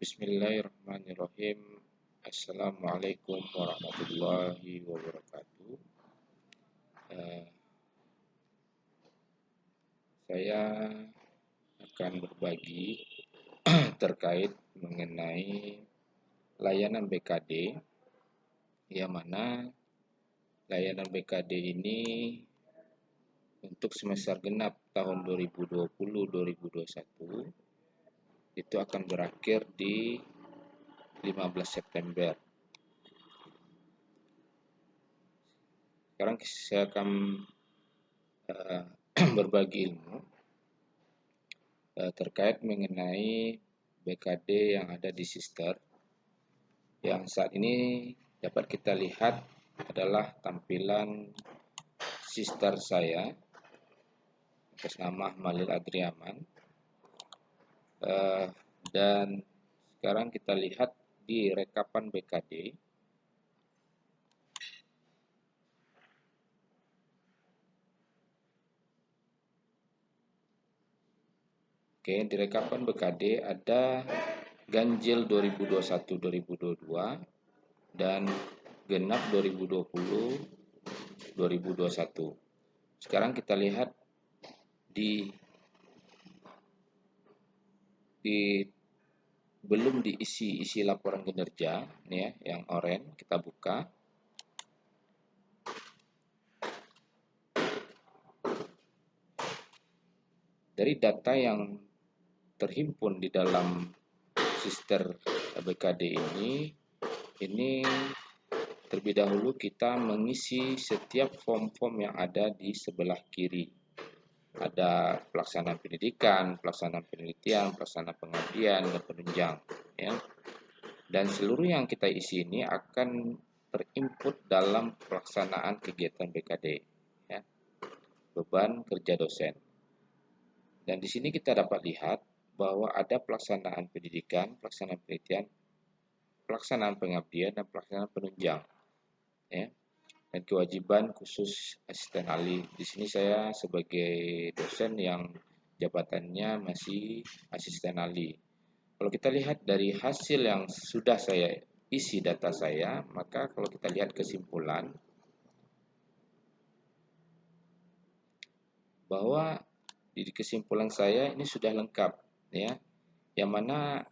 Bismillahirrahmanirrahim. Assalamualaikum warahmatullahi wabarakatuh. Eh, saya akan berbagi terkait mengenai layanan BKD, yang mana layanan BKD ini untuk semester genap tahun 2020-2021 itu akan berakhir di 15 September. Sekarang saya akan berbagi ilmu terkait mengenai BKD yang ada di Sister. Yang saat ini dapat kita lihat adalah tampilan Sister saya atas nama Malil Adriaman. Dan sekarang kita lihat di rekapan BKD. Oke, di rekapan BKD ada ganjil 2021-2022 dan genap 2020-2021. Sekarang kita lihat di belum diisi laporan kinerja, nih ya, yang oranye kita buka. Dari data yang terhimpun di dalam Sister BKD ini terlebih dahulu kita mengisi setiap form-form yang ada di sebelah kiri. Ada pelaksanaan pendidikan, pelaksanaan penelitian, pelaksanaan pengabdian, dan penunjang. Ya. Dan seluruh yang kita isi ini akan terinput dalam pelaksanaan kegiatan BKD. Ya. Beban kerja dosen. Dan di sini kita dapat lihat bahwa ada pelaksanaan pendidikan, pelaksanaan penelitian, pelaksanaan pengabdian, dan pelaksanaan penunjang. Ya. Dan kewajiban khusus asisten ahli. Di sini saya sebagai dosen yang jabatannya masih asisten ahli. Kalau kita lihat dari hasil yang sudah saya isi data saya, maka kalau kita lihat kesimpulan bahwa di kesimpulan saya ini sudah lengkap, ya, yang mana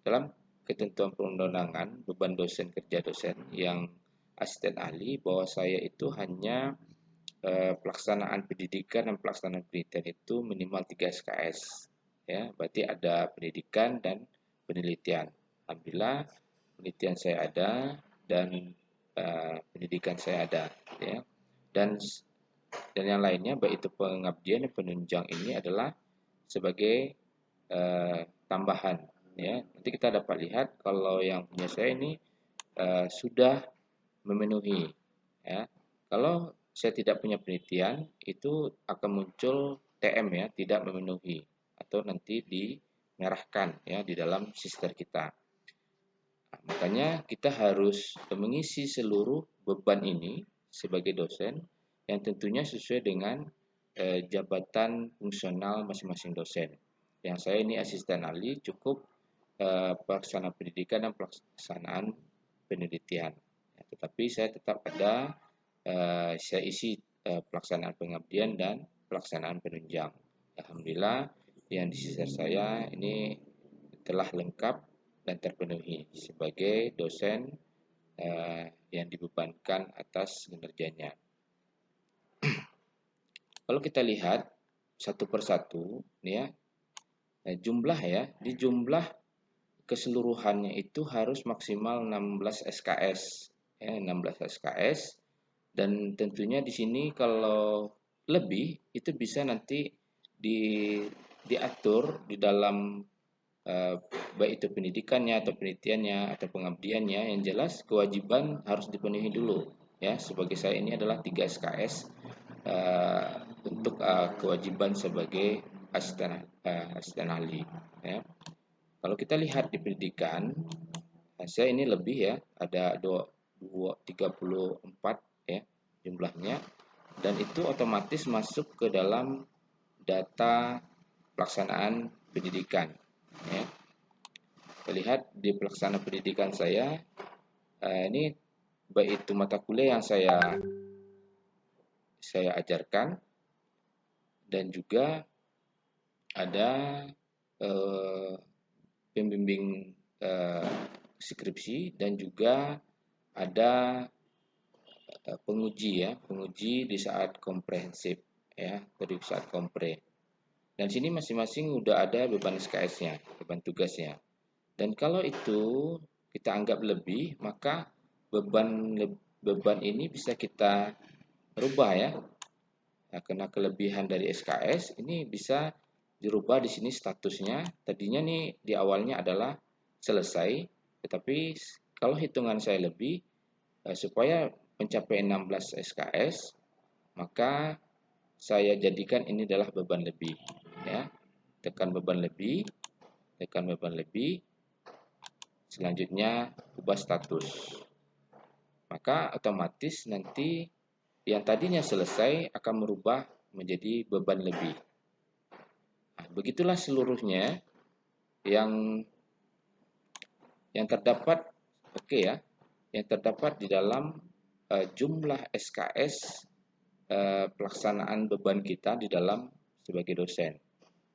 dalam ketentuan perundang-undangan beban dosen kerja dosen yang asisten ahli bahwa saya itu hanya pelaksanaan pendidikan dan pelaksanaan penelitian itu minimal 3 SKS, ya, berarti ada pendidikan dan penelitian. Alhamdulillah penelitian saya ada dan pendidikan saya ada, ya, dan yang lainnya baik itu pengabdian dan penunjang ini adalah sebagai tambahan, ya. Nanti kita dapat lihat kalau yang punya saya ini sudah memenuhi, ya. Kalau saya tidak punya penelitian itu akan muncul TM, ya, tidak memenuhi, atau nanti dimerahkan, ya, di dalam sister kita. Nah, makanya kita harus mengisi seluruh beban ini sebagai dosen yang tentunya sesuai dengan jabatan fungsional masing-masing dosen. Yang saya ini asisten ahli, cukup pelaksanaan pendidikan dan pelaksanaan penelitian. Ya, tetapi saya tetap ada saya isi pelaksanaan pengabdian dan pelaksanaan penunjang. Alhamdulillah yang di sisa saya ini telah lengkap dan terpenuhi sebagai dosen yang dibebankan atas kinerjanya. Kalau kita lihat satu persatu, ya, jumlah, ya, di jumlah keseluruhannya itu harus maksimal 16 SKS, ya, 16 SKS, dan tentunya di sini kalau lebih itu bisa nanti diatur di dalam baik itu pendidikannya atau penelitiannya atau pengabdiannya, yang jelas kewajiban harus dipenuhi dulu, ya. Sebagai saya ini adalah 3 SKS untuk kewajiban sebagai asisten ahli, ya. Kalau kita lihat di pendidikan, saya ini lebih, ya, ada 34, ya, jumlahnya, dan itu otomatis masuk ke dalam data pelaksanaan pendidikan, ya. lihat di pelaksanaan pendidikan saya, ini baik itu mata kuliah yang saya ajarkan, dan juga ada pembimbing skripsi, dan juga ada penguji di saat komprehensif ya, di saat kompre. Dan sini masing-masing udah ada beban SKS-nya, beban tugasnya. Dan kalau itu kita anggap lebih, maka beban ini bisa kita rubah ya. Nah, karena kelebihan dari SKS ini bisa dirubah di sini statusnya. Tadinya nih di awalnya adalah selesai, tetapi kalau hitungan saya lebih, supaya mencapai 16 SKS, maka saya jadikan ini adalah beban lebih ya. Tekan beban lebih, selanjutnya ubah status. Maka otomatis nanti yang tadinya selesai akan merubah menjadi beban lebih. Nah, begitulah seluruhnya yang terdapat, oke ya, yang terdapat di dalam jumlah SKS pelaksanaan beban kita di dalam sebagai dosen.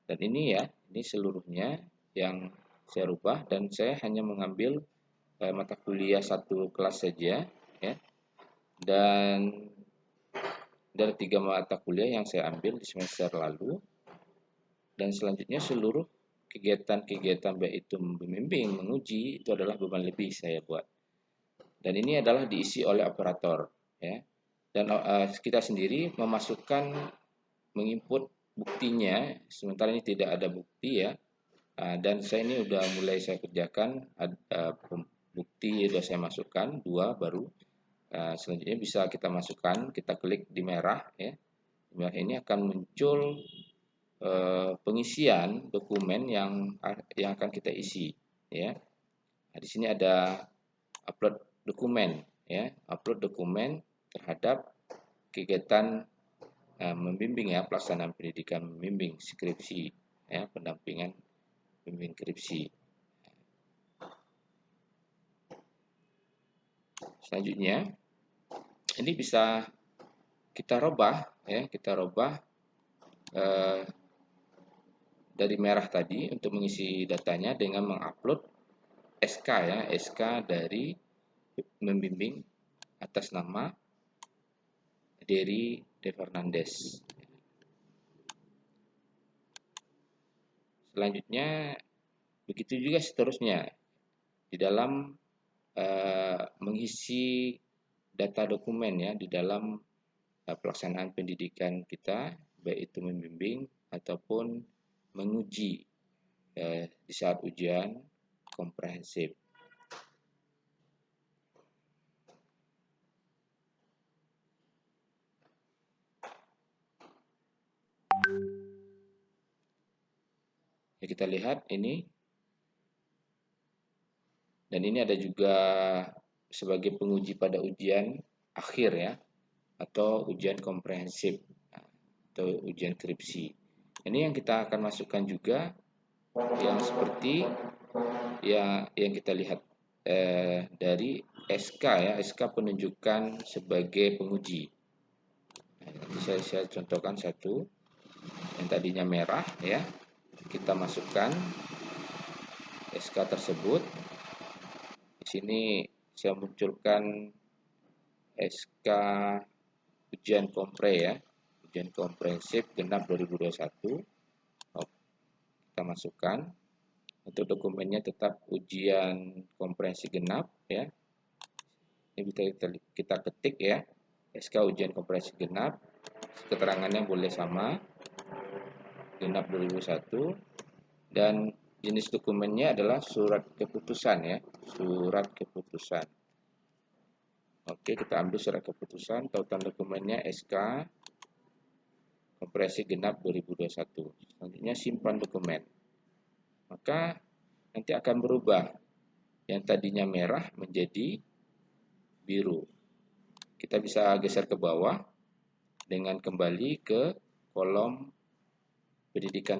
Dan ini ya, ini seluruhnya yang saya rubah, dan saya hanya mengambil mata kuliah satu kelas saja ya. Dan dari 3 mata kuliah yang saya ambil di semester lalu, dan selanjutnya seluruh kegiatan-kegiatan baik itu membimbing, menguji, itu adalah beban lebih saya buat. Dan ini adalah diisi oleh operator ya. Dan kita sendiri memasukkan, menginput buktinya, sementara ini tidak ada bukti ya. Dan saya ini udah mulai saya kerjakan, bukti sudah saya masukkan 2 baru. Selanjutnya bisa kita masukkan, kita klik di merah ya. Di merah ini akan muncul pengisian dokumen yang akan kita isi ya. Nah, di sini ada upload dokumen ya, upload dokumen terhadap kegiatan membimbing ya, pelaksanaan pendidikan membimbing skripsi ya, pendampingan membimbing skripsi. Selanjutnya ini bisa kita robah ya, dari merah tadi untuk mengisi datanya dengan mengupload SK ya, SK dari membimbing atas nama Dery De Fernandes. Selanjutnya begitu juga seterusnya di dalam mengisi data dokumen ya di dalam pelaksanaan pendidikan kita, baik itu membimbing ataupun menguji di saat ujian komprehensif. Ya, kita lihat ini, dan ini ada juga sebagai penguji pada ujian akhir ya, atau ujian komprehensif atau ujian skripsi. Ini yang kita akan masukkan juga, yang seperti yang kita lihat dari SK ya, SK penunjukan sebagai penguji. Nah, nanti saya contohkan satu yang tadinya merah ya, kita masukkan SK tersebut. Di sini saya munculkan SK ujian kompre ya, ujian komprehensif genap 2021. Kita masukkan. Untuk dokumennya tetap ujian komprehensif genap ya. Ini kita ketik ya, SK ujian komprehensif genap. Keterangannya boleh sama, genap 2001, dan jenis dokumennya adalah surat keputusan ya, surat keputusan. Oke, kita ambil surat keputusan, tautan dokumennya SK komprehensif genap 2021. Selanjutnya simpan dokumen. Maka nanti akan berubah, yang tadinya merah menjadi biru. Kita bisa geser ke bawah dengan kembali ke kolom pendidikan